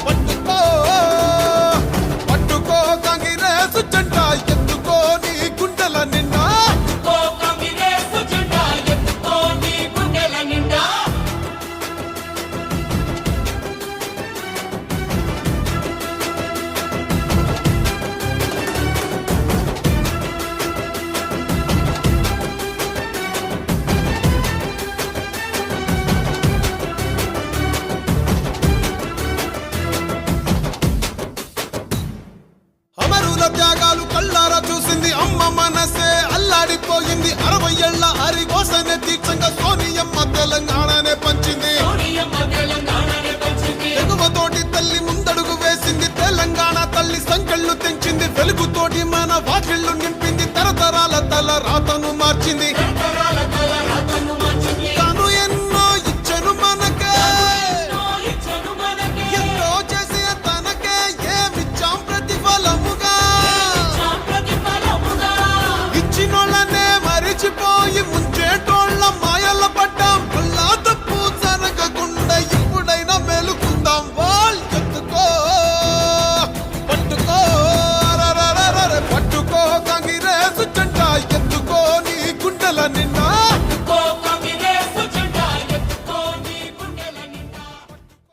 పట్టుకో పట్టుకో కాంగ్రెస్ జెండా ఎత్తుకో నీ గుండెల నిండా అమరుల త్యాగాలు కళ్ళారా చూసింది అమ్మ మనసే అల్లాడిపోయింది 60 ఏళ్ల హరికోసనే దీక్షంగా సోనియమ్మ తెలంగాణనే పంచింది ఎగువతోటి తల్లి ముందడుగు వేసింది తెలంగాణ తల్లి సంకెళ్ళు తెంచింది వెలుగుతోటి మన వాకిళ్ళు నింపింది తరతరాల తల రాతను మార్చింది